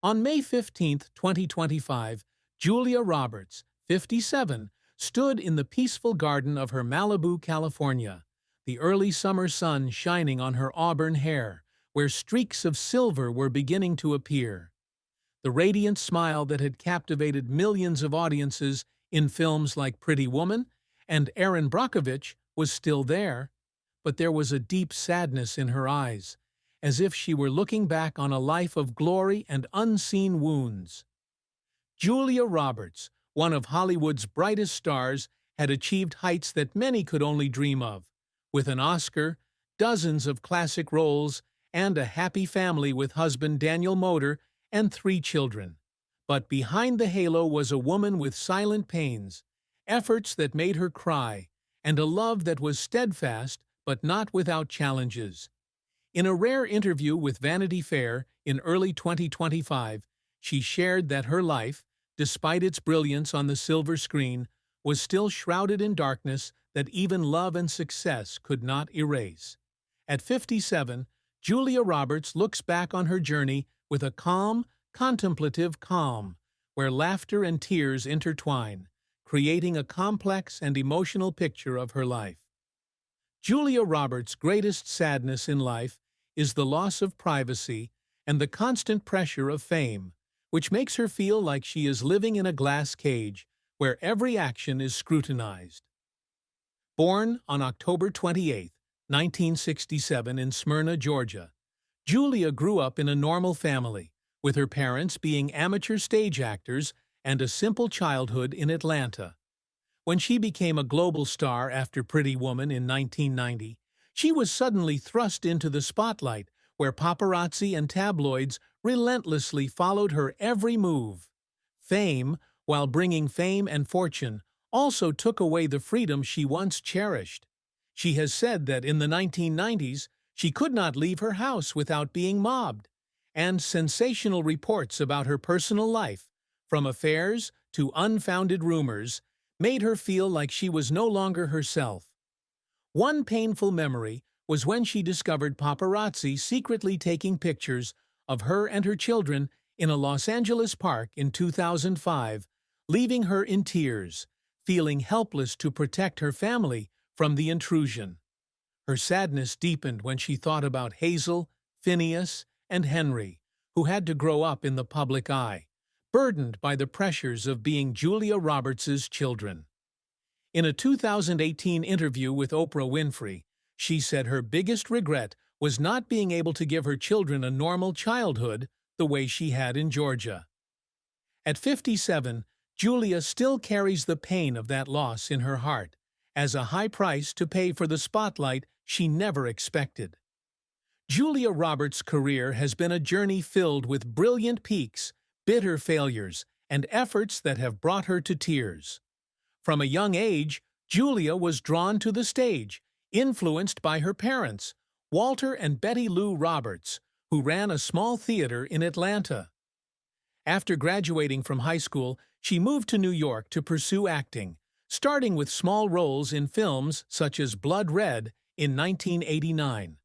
On May 15, 2025, Julia Roberts, 57, stood in the peaceful garden of her Malibu, California, the early summer sun shining on her auburn hair, where streaks of silver were beginning to appear. The radiant smile that had captivated millions of audiences in films like Pretty Woman and Erin Brockovich was still there, but there was a deep sadness in her eyes, as if she were looking back on a life of glory and unseen wounds. Julia Roberts, one of Hollywood's brightest stars, had achieved heights that many could only dream of. With an Oscar, dozens of classic roles, and a happy family with husband Daniel Moder and 3 children. But behind the halo was a woman with silent pains, efforts that made her cry, and a love that was steadfast but not without challenges. In a rare interview with Vanity Fair in early 2025, she shared that her life, despite its brilliance on the silver screen, was still shrouded in darkness that even love and success could not erase. At 57, Julia Roberts looks back on her journey with a calm, contemplative calm, where laughter and tears intertwine, creating a complex and emotional picture of her life. Julia Roberts' greatest sadness in life is the loss of privacy and the constant pressure of fame, which makes her feel like she is living in a glass cage where every action is scrutinized. Born on October 28, 1967 in Smyrna, Georgia, Julia grew up in a normal family, with her parents being amateur stage actors and a simple childhood in Atlanta. When she became a global star after Pretty Woman in 1990, she was suddenly thrust into the spotlight, where paparazzi and tabloids relentlessly followed her every move. Fame, while bringing fame and fortune, also took away the freedom she once cherished. She has said that in the 1990s, she could not leave her house without being mobbed, and sensational reports about her personal life, from affairs to unfounded rumors, made her feel like she was no longer herself. One painful memory was when she discovered paparazzi secretly taking pictures of her and her children in a Los Angeles park in 2005, leaving her in tears, feeling helpless to protect her family from the intrusion. Her sadness deepened when she thought about Hazel, Phineas, and Henry, who had to grow up in the public eye, burdened by the pressures of being Julia Roberts' children. In a 2018 interview with Oprah Winfrey, she said her biggest regret was not being able to give her children a normal childhood the way she had in Georgia. At 57, Julia still carries the pain of that loss in her heart, as a high price to pay for the spotlight she never expected. Julia Roberts' career has been a journey filled with brilliant peaks, bitter failures, and efforts that have brought her to tears. From a young age, Julia was drawn to the stage, influenced by her parents, Walter and Betty Lou Roberts, who ran a small theater in Atlanta. After graduating from high school, she moved to New York to pursue acting, starting with small roles in films such as Blood Red in 1989.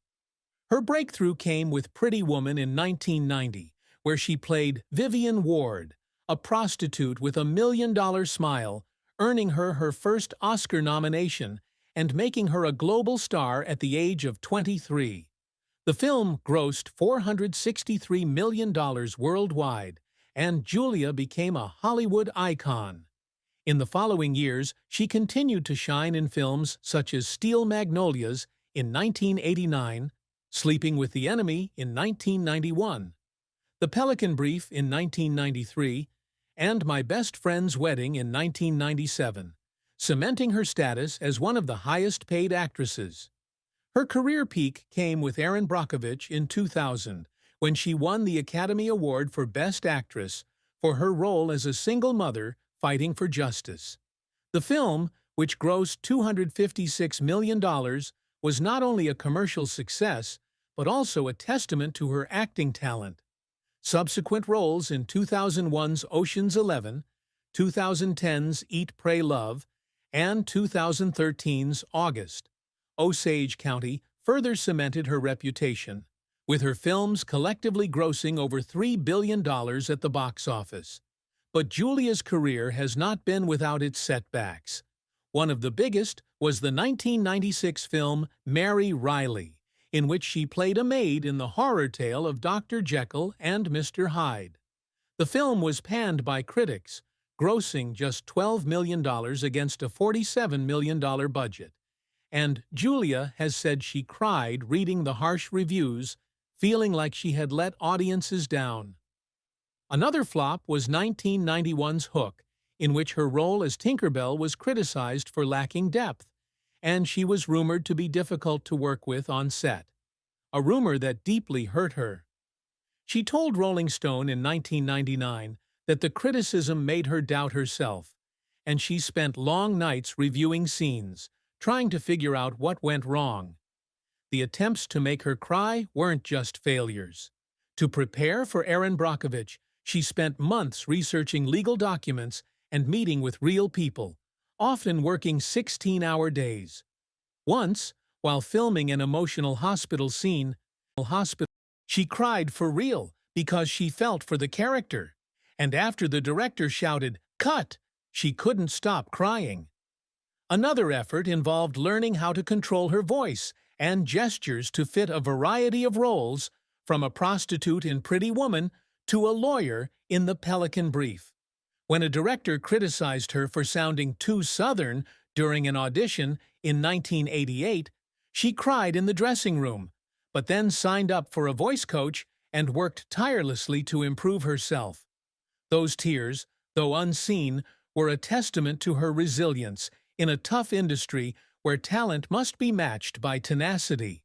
Her breakthrough came with Pretty Woman in 1990, where she played Vivian Ward, a prostitute with a $1 million smile, earning her her first Oscar nomination and making her a global star at the age of 23. The film grossed $463 million worldwide, and Julia became a Hollywood icon. In the following years, she continued to shine in films such as Steel Magnolias in 1989, Sleeping with the Enemy in 1991, The Pelican Brief in 1993, and My Best Friend's Wedding in 1997, cementing her status as one of the highest-paid actresses. Her career peak came with Erin Brockovich in 2000, when she won the Academy Award for Best Actress for her role as a single mother fighting for justice. The film, which grossed $256 million, was not only a commercial success, but also a testament to her acting talent. Subsequent roles in 2001's Ocean's 11, 2010's Eat, Pray, Love, and 2013's August, Osage County further cemented her reputation, with her films collectively grossing over $3 billion at the box office. But Julia's career has not been without its setbacks. One of the biggest was the 1996 film Mary Riley, in which she played a maid in the horror tale of Dr. Jekyll and Mr. Hyde. The film was panned by critics, grossing just $12 million against a $47 million budget. And Julia has said she cried reading the harsh reviews, feeling like she had let audiences down. Another flop was 1991's Hook, in which her role as Tinkerbell was criticized for lacking depth, and she was rumored to be difficult to work with on set, a rumor that deeply hurt her. She told Rolling Stone in 1999 that the criticism made her doubt herself, and she spent long nights reviewing scenes, trying to figure out what went wrong. The attempts to make her cry weren't just failures. To prepare for Erin Brockovich, she spent months researching legal documents and meeting with real people, often working 16-hour days. Once, while filming an emotional hospital scene, she cried for real because she felt for the character. And after the director shouted, "Cut!" she couldn't stop crying. Another effort involved learning how to control her voice and gestures to fit a variety of roles, from a prostitute in Pretty Woman to a lawyer in The Pelican Brief. When a director criticized her for sounding too Southern during an audition in 1988, she cried in the dressing room, but then signed up for a voice coach and worked tirelessly to improve herself. Those tears, though unseen, were a testament to her resilience in a tough industry where talent must be matched by tenacity.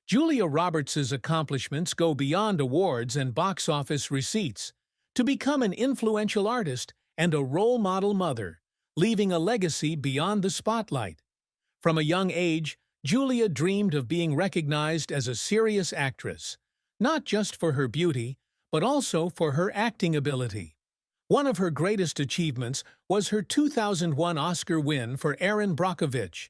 Julia Roberts' accomplishments go beyond awards and box office receipts. To become an influential artist and a role model mother, leaving a legacy beyond the spotlight. From a young age, Julia dreamed of being recognized as a serious actress, not just for her beauty, but also for her acting ability. One of her greatest achievements was her 2001 Oscar win for Erin Brockovich,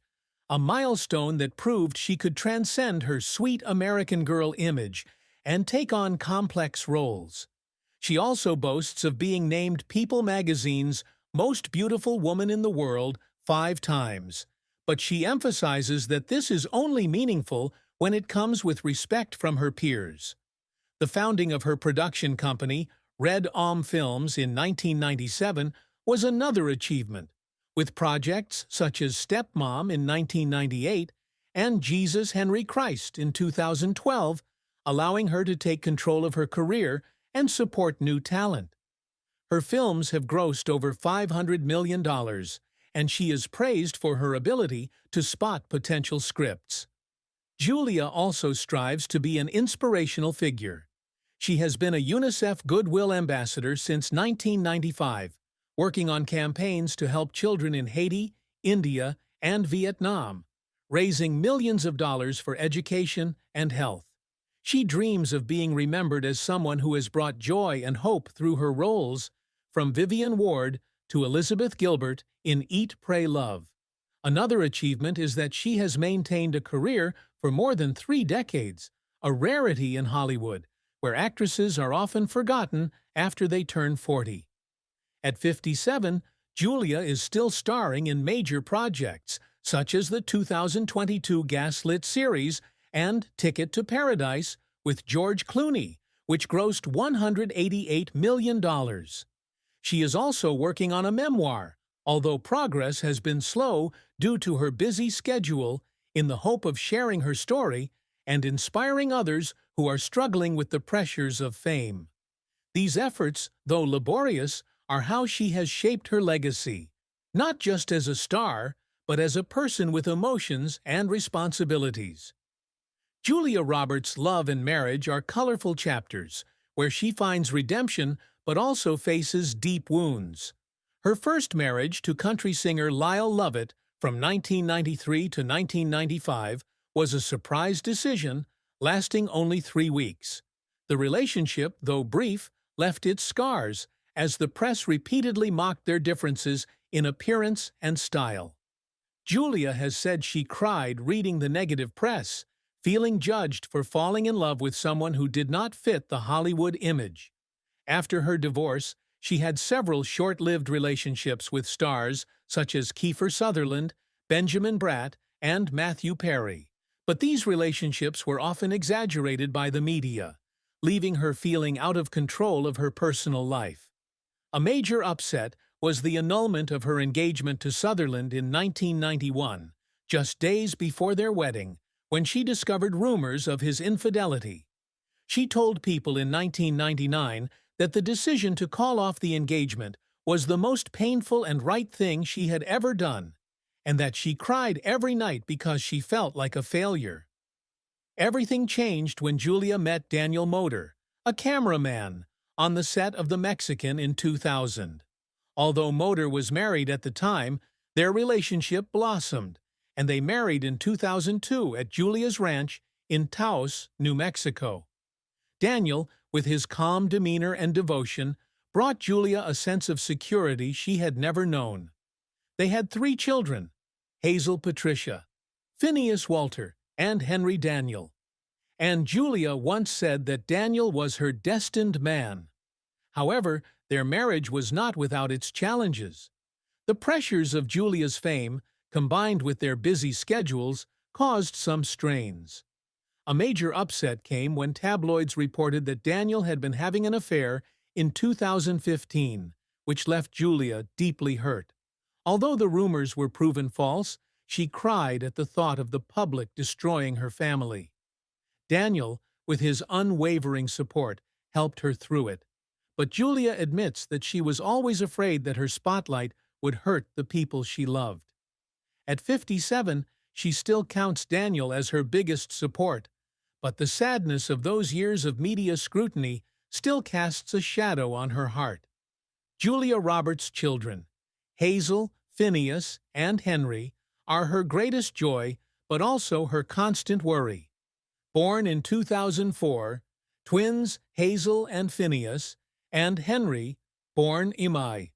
a milestone that proved she could transcend her sweet American girl image and take on complex roles. She also boasts of being named People magazine's Most Beautiful Woman in the World 5 times, but she emphasizes that this is only meaningful when it comes with respect from her peers. The founding of her production company, Red Om Films, in 1997 was another achievement, with projects such as Stepmom in 1998 and Jesus Henry Christ in 2012, allowing her to take control of her career and support new talent. Her films have grossed over $500 million, and she is praised for her ability to spot potential scripts. Julia also strives to be an inspirational figure. She has been a UNICEF Goodwill Ambassador since 1995, working on campaigns to help children in Haiti, India, and Vietnam, raising millions of dollars for education and health. She dreams of being remembered as someone who has brought joy and hope through her roles, from Vivian Ward to Elizabeth Gilbert in Eat, Pray, Love. Another achievement is that she has maintained a career for more than 3 decades, a rarity in Hollywood, where actresses are often forgotten after they turn 40. At 57, Julia is still starring in major projects, such as the 2022 Gaslit series and Ticket to Paradise with George Clooney, which grossed $188 million. She is also working on a memoir, although progress has been slow due to her busy schedule, in the hope of sharing her story and inspiring others who are struggling with the pressures of fame. These efforts, though laborious, are how she has shaped her legacy, not just as a star, but as a person with emotions and responsibilities. Julia Roberts' love and marriage are colorful chapters, where she finds redemption but also faces deep wounds. Her first marriage to country singer Lyle Lovett from 1993 to 1995 was a surprise decision, lasting only 3 weeks. The relationship, though brief, left its scars, as the press repeatedly mocked their differences in appearance and style. Julia has said she cried reading the negative press, feeling judged for falling in love with someone who did not fit the Hollywood image. After her divorce, she had several short-lived relationships with stars such as Kiefer Sutherland, Benjamin Bratt, and Matthew Perry. But these relationships were often exaggerated by the media, leaving her feeling out of control of her personal life. A major upset was the annulment of her engagement to Sutherland in 1991, just days before their wedding, when she discovered rumors of his infidelity. She told People in 1999 that the decision to call off the engagement was the most painful and right thing she had ever done, and that she cried every night because she felt like a failure. Everything changed when Julia met Daniel Moder, a cameraman, on the set of The Mexican in 2000. Although Moder was married at the time, their relationship blossomed, and they married in 2002 at Julia's ranch in Taos, New Mexico. Daniel, with his calm demeanor and devotion, brought Julia a sense of security she had never known. They had 3 children: Hazel Patricia, Phineas Walter, and Henry Daniel. And Julia once said that Daniel was her destined man. However, their marriage was not without its challenges. The pressures of Julia's fame, combined with their busy schedules, caused some strains. A major upset came when tabloids reported that Daniel had been having an affair in 2015, which left Julia deeply hurt. Although the rumors were proven false, she cried at the thought of the public destroying her family. Daniel, with his unwavering support, helped her through it. But Julia admits that she was always afraid that her spotlight would hurt the people she loved. At 57, she still counts Daniel as her biggest support, but the sadness of those years of media scrutiny still casts a shadow on her heart. Julia Roberts' children, Hazel, Phineas, and Henry, are her greatest joy, but also her constant worry. Born in 2004, twins Hazel and Phineas, and Henry, born Imai,